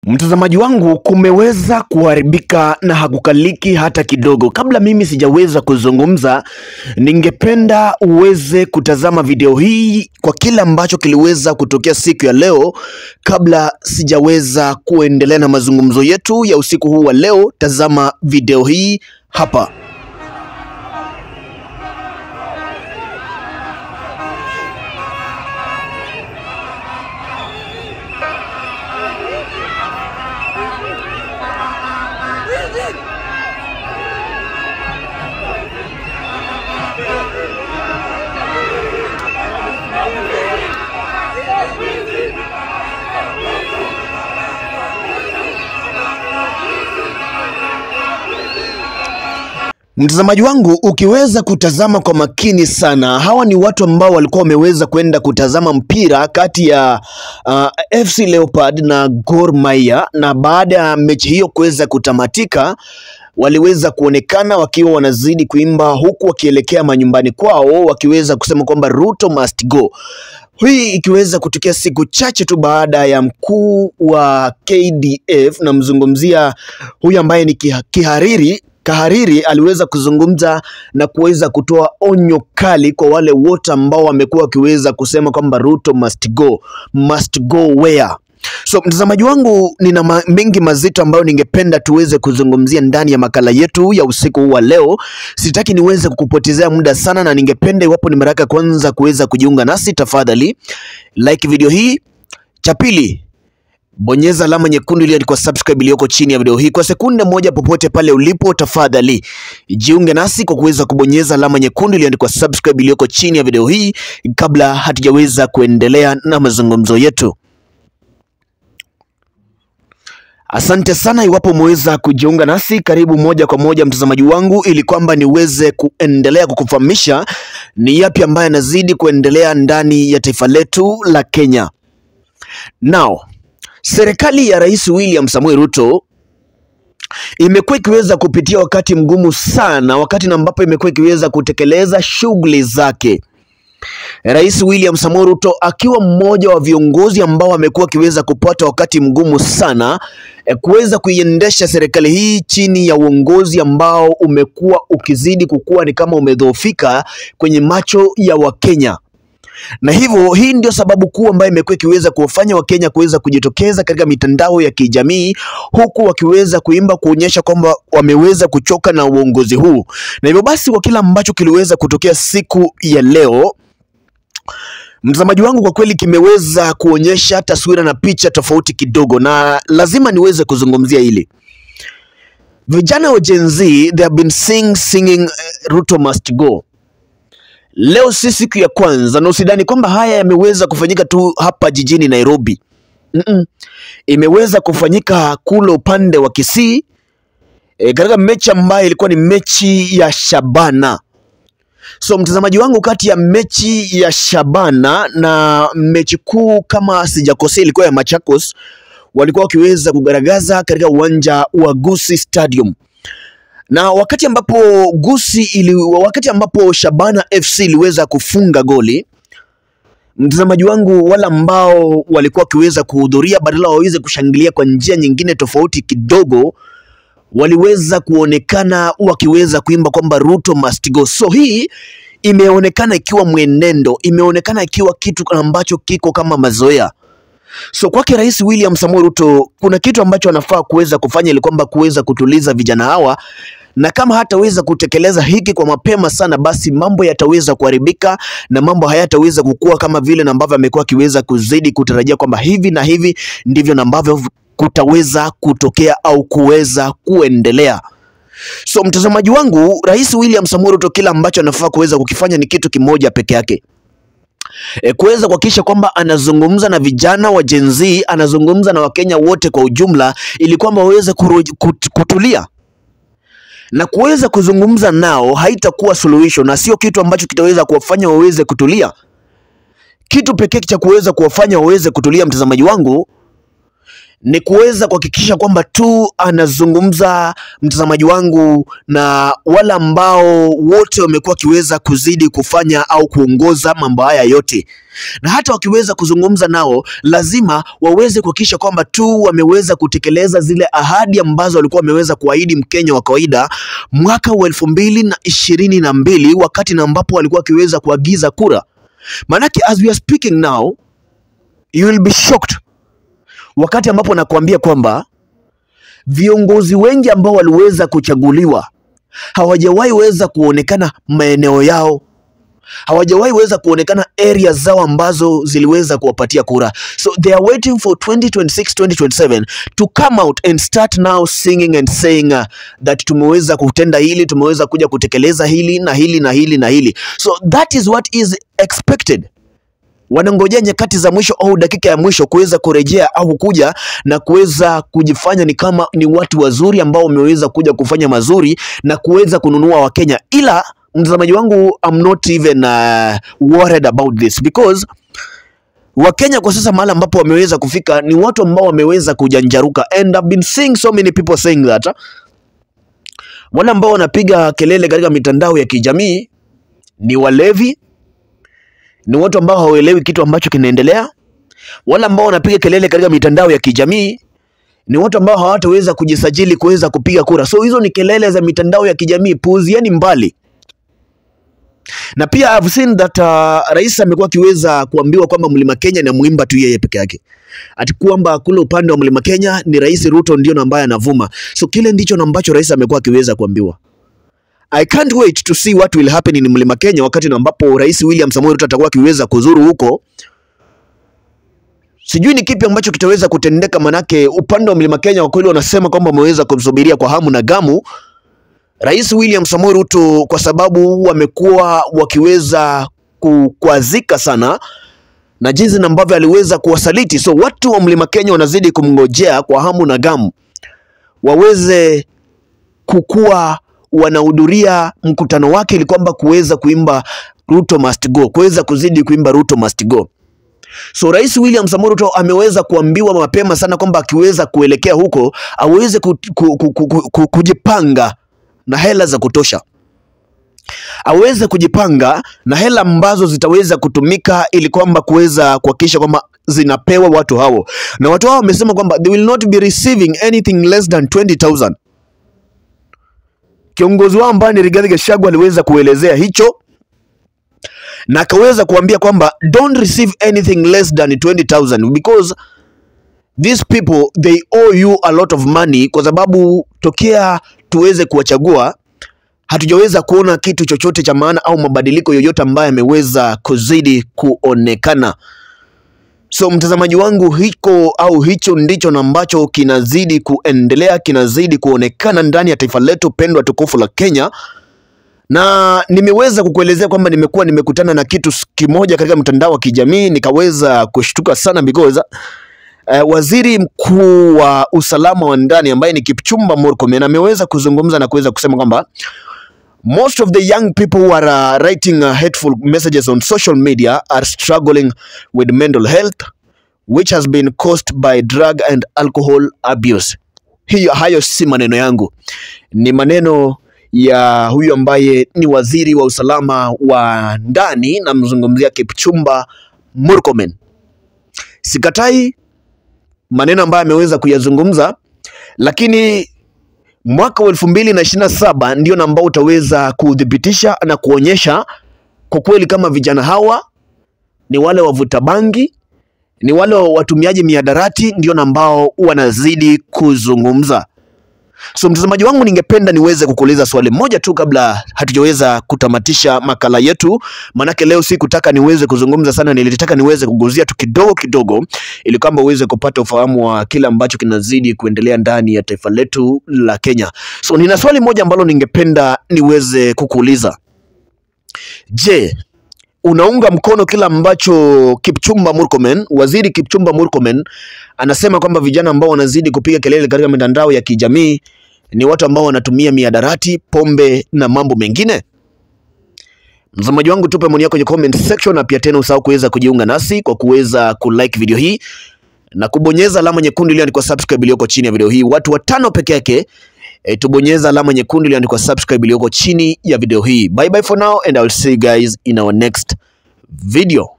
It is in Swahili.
Mtazamaji wangu, kumeweza kuharibika na hakukaliki hata kidogo. Kabla mimi sijaweza kuzungumza, ningependa uweze kutazama video hii kwa kila ambacho kiliweza kutokea siku ya leo. Kabla sijaweza kuendelea na mazungumzo yetu ya usiku huu wa leo, tazama video hii hapa. Mtazamaji wangu, ukiweza kutazama kwa makini sana, hawa ni watu ambao walikuwa wameweza kwenda kutazama mpira kati ya FC Leopard na Gor Mahia, na baada ya mechi hiyo kuweza kutamatika, waliweza kuonekana wakiwa wanazidi kuimba huku wakielekea manyumbani kwao, wakiweza kusema kwamba Ruto must go. Hii ikiweza kutokea siku chache tu baada ya mkuu wa KDF, na mzungumzia huyu ambaye ni Kahariri aliweza kuzungumza na kuweza kutoa onyo kali kwa wale wote ambao wamekuwa wakiweza kusema kwamba Ruto must go where. So mtazamaji wangu, nina mengi mazito ambayo ningependa tuweze kuzungumzia ndani ya makala yetu ya usiku huu wa leo. Sitaki niweze kukupotezea muda sana, na ningependa iwapo ni mara yako kwanza kuweza kujiunga nasi, tafadhali like video hii. Cha pili, bonyeza alama nyekundu iliyoandikwa subscribe iliyoko chini ya video hii. Kwa sekunde moja popote pale ulipo, tafadhali jiunge nasi kwa kuweza kubonyeza alama nyekundu iliyoandikwa subscribe iliyoko chini ya video hii, kabla hatujaweza kuendelea na mazungumzo yetu. Asante sana iwapo umeweza kujiunga nasi, karibu moja kwa moja mtazamaji wangu, ili kwamba niweze kuendelea kukufahamisha ni yapi ambayo yanazidi kuendelea ndani ya taifa letu la Kenya. Now, serikali ya Rais William Samoei Ruto imekuwa ikiweza kupitia wakati mgumu sana, wakati ambapo imekuwa ikiweza kutekeleza shughuli zake. Rais William Samoei Ruto akiwa mmoja wa viongozi ambao amekuwa akiweza kupata wakati mgumu sana kuweza kuiendesha serikali hii chini ya uongozi ambao umekuwa ukizidi kukua ni kama umedhoofika kwenye macho ya Wakenya. Na hivyo hii ndio sababu kuu ambayo imekuwa ikiweza kuwafanya Wakenya kuweza kujitokeza katika mitandao ya kijamii, huku wakiweza kuimba kuonyesha kwamba wameweza kuchoka na uongozi huu. Na hivyo basi, kwa kila ambacho kiliweza kutokea siku ya leo, mtazamaji wangu, kwa kweli kimeweza kuonyesha taswira na picha tofauti kidogo, na lazima niweze kuzungumzia hili. Vijana wa Gen Z, they have been singing Ruto must go. Leo si siku ya kwanza, na usidhani kwamba haya yameweza kufanyika tu hapa jijini Nairobi. Imeweza kufanyika kule upande wa Kisii, katika mechi ambayo ilikuwa ni mechi ya Shabana. So mtazamaji wangu, kati ya mechi ya Shabana na mechi kuu kama sijakosea ilikuwa ya Machakos, walikuwa wakiweza kugaragaza katika uwanja wa Gusii Stadium. Na wakati ambapo Shabana FC iliweza kufunga goli, mtazamaji wangu, wala ambao walikuwa wakiweza kuhudhuria, badala waweze kushangilia kwa njia nyingine tofauti kidogo, waliweza kuonekana wakiweza kuimba kwamba Ruto must go. So hii imeonekana ikiwa mwenendo, imeonekana ikiwa kitu ambacho kiko kama mazoea. So kwake Rais William Samoei Ruto, kuna kitu ambacho anafaa kuweza kufanya, ili kwamba kuweza kutuliza vijana hawa, na kama hataweza kutekeleza hiki kwa mapema sana, basi mambo yataweza kuharibika na mambo hayataweza kukua kama vile na ambavyo amekuwa akiweza kuzidi kutarajia kwamba hivi na hivi ndivyo na ambavyo kutaweza kutokea au kuweza kuendelea. So mtazamaji wangu, Rais William Samoei Ruto kila ambacho anafaa kuweza kukifanya ni kitu kimoja peke yake. Kuweza kuhakikisha kwamba anazungumza na vijana wa Gen Z, anazungumza na Wakenya wote kwa ujumla, ili kwamba waweze kutulia. Na kuweza kuzungumza nao haitakuwa suluhisho, na sio kitu ambacho kitaweza kuwafanya waweze kutulia. Kitu pekee cha kuweza kuwafanya waweze kutulia, mtazamaji wangu, ni kuweza kuhakikisha kwamba tu anazungumza, mtazamaji wangu, na wale ambao wote wamekuwa kiweza kuzidi kufanya au kuongoza mambo haya yote, na hata wakiweza kuzungumza nao lazima waweze kuhakikisha kwamba tu wameweza kutekeleza zile ahadi ambazo walikuwa wameweza kuahidi Mkenya wa kawaida mwaka wa 2022 wakati na ambapo walikuwa kiweza kuagiza kura. Manake as we are speaking now, you will be shocked wakati ambapo nakuambia kwamba viongozi wengi ambao waliweza kuchaguliwa hawajawahi weza kuonekana maeneo yao, hawajawahi weza kuonekana area zao ambazo ziliweza kuwapatia kura. So they are waiting for 2026-2027 to come out and start now singing and saying that tumeweza kutenda hili, tumeweza kuja kutekeleza hili na hili na hili na hili. So that is what is expected. Wanangojea nyakati za mwisho au dakika ya mwisho kuweza kurejea au kuja na kuweza kujifanya ni kama ni watu wazuri ambao wameweza kuja kufanya mazuri na kuweza kununua Wakenya. Ila mtazamaji wangu, I'm not even worried about this because Wakenya kwa sasa mahali ambapo wameweza kufika ni watu ambao wameweza kujanjaruka, and I've been seeing so many people saying that wale ambao wanapiga kelele katika mitandao ya kijamii ni walevi, ni watu ambao hawaelewi kitu ambacho kinaendelea. Wale ambao wanapiga kelele katika mitandao ya kijamii ni watu ambao hawataweza kujisajili kuweza kupiga kura. So hizo ni kelele za mitandao ya kijamii, puuzieni mbali. Na pia I've seen that rais amekuwa akiweza kuambiwa kwamba Mlima Kenya ni muimba tu yeye peke yake, ati kwamba kule upande wa Mlima Kenya ni Rais Ruto ndio ambaye anavuma. So kile ndicho ambacho rais amekuwa akiweza kuambiwa. I can't wait to see what will happen in Mlima Kenya wakati ambapo Rais William Samoei Ruto atakuwa akiweza kuzuru huko. Sijui ni kipi ambacho kitaweza kutendeka, manake upande wa Mlima Kenya kwa kweli wanasema kwamba wameweza kumsubiria kwa hamu na gamu Rais William Samoei Ruto, kwa sababu wamekuwa wakiweza kukwazika sana na jinsi ambavyo aliweza kuwasaliti. So watu wa Mlima Kenya wanazidi kumngojea kwa hamu na gamu waweze kukua wanahudhuria mkutano wake ili kwamba kuweza kuimba Ruto must go, kuweza kuzidi kuimba Ruto must go. So Rais William Samoei Ruto ameweza kuambiwa mapema sana kwamba akiweza kuelekea huko aweze kujipanga na hela za kutosha, aweze kujipanga na hela ambazo zitaweza kutumika ili kwamba kuweza kuhakikisha kwamba zinapewa watu hao, na watu hao wamesema kwamba they will not be receiving anything less than 20,000. Kiongozi wao ambaye ni Rigathi Gachagua aliweza kuelezea hicho na akaweza kuambia kwamba don't receive anything less than 20,000 because these people they owe you a lot of money, kwa sababu tokea tuweze kuwachagua hatujaweza kuona kitu chochote cha maana au mabadiliko yoyote ambayo yameweza kuzidi kuonekana. So mtazamaji wangu, hicho ndicho ambacho kinazidi kuendelea, kinazidi kuonekana ndani ya taifa letu pendwa tukufu la Kenya. Na nimeweza kukuelezea kwamba nimekutana na kitu kimoja katika mtandao wa kijamii, nikaweza kushtuka sana because waziri mkuu wa usalama wa ndani ambaye ni Kipchumba Murkomen ameweza kuzungumza na kuweza kusema kwamba most of the young people who are writing hateful messages on social media are struggling with mental health which has been caused by drug and alcohol abuse. Hayo si maneno yangu, ni maneno ya huyu ambaye ni waziri wa usalama wa ndani, na mzungumzia Kipchumba Murkomen. Sikatai maneno ambayo ameweza kuyazungumza, lakini mwaka wa 2027 ndio ambao utaweza kudhibitisha na kuonyesha kwa kweli kama vijana hawa ni wale wavuta bangi, ni wale watumiaji mihadarati ndio ambao wanazidi kuzungumza. So mtazamaji wangu, ningependa niweze kukuuliza swali moja tu kabla hatujaweza kutamatisha makala yetu, manake leo sikutaka niweze kuzungumza sana, nilitaka niweze kuguzia tu kidogo ili kwamba uweze kupata ufahamu wa kila ambacho kinazidi kuendelea ndani ya taifa letu la Kenya. So nina swali moja ambalo ningependa niweze kukuuliza. Je, unaunga mkono kila ambacho Kipchumba Murkomen, waziri Kipchumba Murkomen anasema kwamba vijana ambao wanazidi kupiga kelele katika mitandao ya kijamii ni watu ambao wanatumia mihadarati, pombe na mambo mengine? Mtazamaji wangu, tupe maoni yako kwenye comment section, na pia tena usahau kuweza kujiunga nasi kwa kuweza kulike video hii na kubonyeza alama nyekundu iliyoandikwa subscribe iliyoko chini ya video hii. Watu 5 peke yake tubonyeza alama nyekundu iliyoandikwa subscribe iliyoko chini ya video hii. Bye bye for now and I will see you guys in our next video.